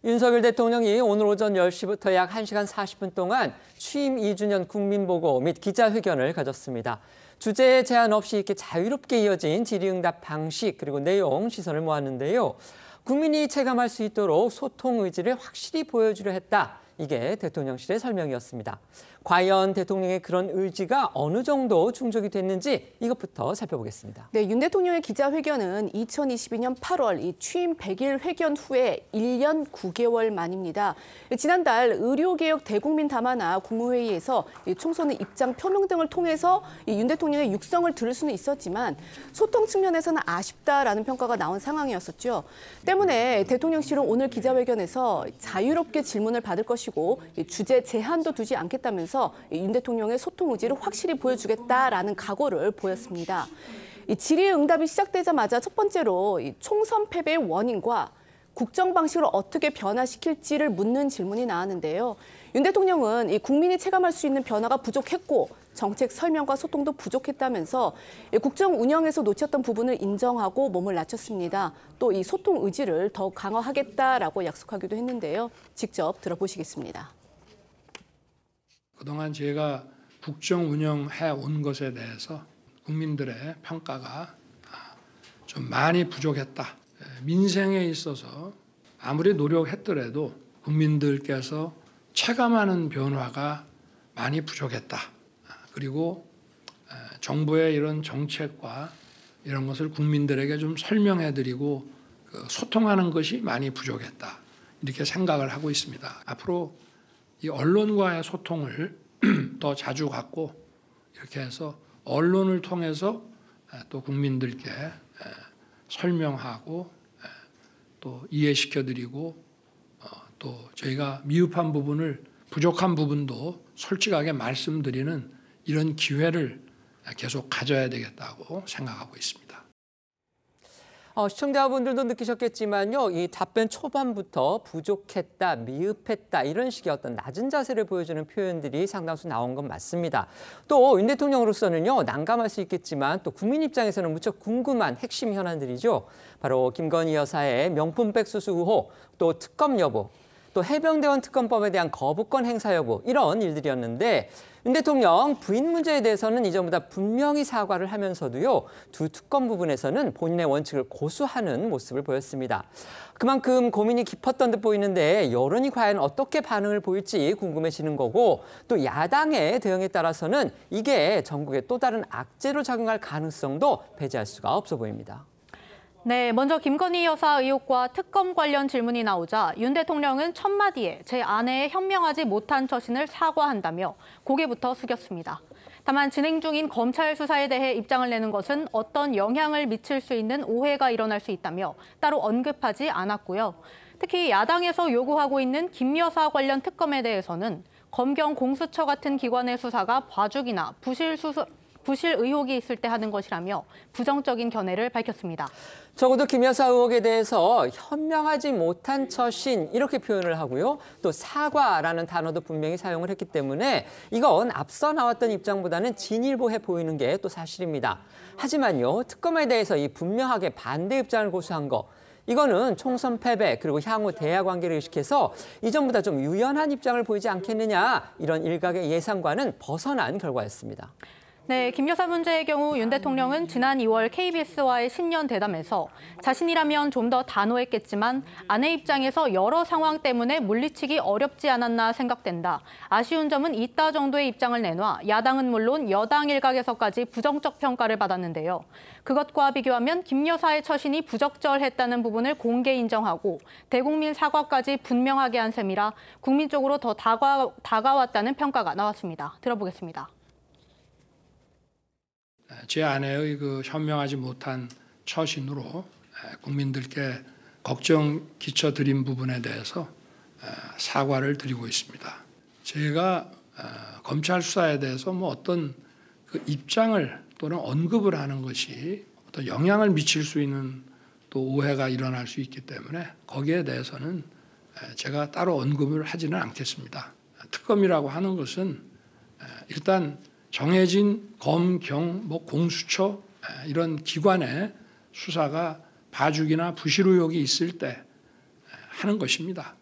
윤석열 대통령이 오늘 오전 10시부터 약 1시간 40분 동안 취임 2주년 국민보고 및 기자회견을 가졌습니다. 주제에 제한 없이 이렇게 자유롭게 이어진 질의응답 방식 그리고 내용 시선을 모았는데요. 국민이 체감할 수 있도록 소통 의지를 확실히 보여주려 했다. 이게 대통령실의 설명이었습니다. 과연 대통령의 그런 의지가 어느 정도 충족이 됐는지 이것부터 살펴보겠습니다. 네, 윤 대통령의 기자회견은 2022년 8월 이 취임 100일 회견 후에 1년 9개월 만입니다. 지난달 의료개혁 대국민 담화나 국무회의에서 총선의 입장 표명 등을 통해서 윤 대통령의 육성을 들을 수는 있었지만 소통 측면에서는 아쉽다라는 평가가 나온 상황이었었죠. 때문에 대통령실은 오늘 기자회견에서 자유롭게 질문을 받을 것이고 주제 제한도 두지 않겠다면서 윤 대통령의 소통 의지를 확실히 보여주겠다라는 각오를 보였습니다. 이 질의응답이 시작되자마자 첫 번째로 총선 패배의 원인과 국정 방식을 어떻게 변화시킬지를 묻는 질문이 나왔는데요. 윤 대통령은 국민이 체감할 수 있는 변화가 부족했고 정책 설명과 소통도 부족했다면서 국정 운영에서 놓쳤던 부분을 인정하고 몸을 낮췄습니다. 또 이 소통 의지를 더욱 강화하겠다라고 약속하기도 했는데요. 직접 들어보시겠습니다. 그동안 제가 국정 운영해 온 것에 대해서 국민들의 평가가 좀 많이 부족했다. 민생에 있어서 아무리 노력했더라도 국민들께서 체감하는 변화가 많이 부족했다. 그리고 정부의 이런 정책과 이런 것을 국민들에게 좀 설명해드리고 소통하는 것이 많이 부족했다. 이렇게 생각을 하고 있습니다. 앞으로 이 언론과의 소통을 더 자주 갖고 이렇게 해서 언론을 통해서 또 국민들께 설명하고 또 이해시켜드리고 또 저희가 미흡한 부분을 부족한 부분도 솔직하게 말씀드리는 이런 기회를 계속 가져야 되겠다고 생각하고 있습니다. 시청자분들도 느끼셨겠지만요. 이 답변 초반부터 부족했다, 미흡했다 이런 식의 어떤 낮은 자세를 보여주는 표현들이 상당수 나온 건 맞습니다. 또 윤 대통령으로서는요. 난감할 수 있겠지만 또 국민 입장에서는 무척 궁금한 핵심 현안들이죠. 바로 김건희 여사의 명품백 수수 의혹, 또 특검 여부, 또 해병대원 특검법에 대한 거부권 행사 여부 이런 일들이었는데 윤 대통령 부인 문제에 대해서는 이전보다 분명히 사과를 하면서도요. 두 특검 부분에서는 본인의 원칙을 고수하는 모습을 보였습니다. 그만큼 고민이 깊었던 듯 보이는데 여론이 과연 어떻게 반응을 보일지 궁금해지는 거고 또 야당의 대응에 따라서는 이게 전국의 또 다른 악재로 작용할 가능성도 배제할 수가 없어 보입니다. 네, 먼저 김건희 여사 의혹과 특검 관련 질문이 나오자 윤 대통령은 첫 마디에 제 아내의 현명하지 못한 처신을 사과한다며 고개부터 숙였습니다. 다만 진행 중인 검찰 수사에 대해 입장을 내는 것은 어떤 영향을 미칠 수 있는 오해가 일어날 수 있다며 따로 언급하지 않았고요. 특히 야당에서 요구하고 있는 김 여사 관련 특검에 대해서는 검경 공수처 같은 기관의 수사가 봐주기나 부실 의혹이 있을 때 하는 것이라며 부정적인 견해를 밝혔습니다. 적어도 김 여사 의혹에 대해서 현명하지 못한 처신 이렇게 표현을 하고요. 또 사과라는 단어도 분명히 사용을 했기 때문에 이건 앞서 나왔던 입장보다는 진일보해 보이는 게 또 사실입니다. 하지만요. 특검에 대해서 이 분명하게 반대 입장을 고수한 거 이거는 총선 패배 그리고 향후 대화 관계를 의식해서 이전보다 좀 유연한 입장을 보이지 않겠느냐 이런 일각의 예상과는 벗어난 결과였습니다. 네, 김 여사 문제의 경우 윤 대통령은 지난 2월 KBS와의 신년 대담에서 자신이라면 좀 더 단호했겠지만 아내 입장에서 여러 상황 때문에 물리치기 어렵지 않았나 생각된다. 아쉬운 점은 있다 정도의 입장을 내놔 야당은 물론 여당 일각에서까지 부정적 평가를 받았는데요. 그것과 비교하면 김 여사의 처신이 부적절했다는 부분을 공개 인정하고 대국민 사과까지 분명하게 한 셈이라 국민 쪽으로 더 다가왔다는 평가가 나왔습니다. 들어보겠습니다. 제 아내의 그 현명하지 못한 처신으로 국민들께 걱정 끼쳐드린 부분에 대해서 사과를 드리고 있습니다. 제가 검찰 수사에 대해서 뭐 어떤 그 입장을 또는 언급을 하는 것이 어떤 영향을 미칠 수 있는 또 오해가 일어날 수 있기 때문에 거기에 대해서는 제가 따로 언급을 하지는 않겠습니다. 특검이라고 하는 것은 일단 정해진 검경, 공수처 이런 기관의 수사가 봐주기나 부실 의혹이 있을 때 하는 것입니다.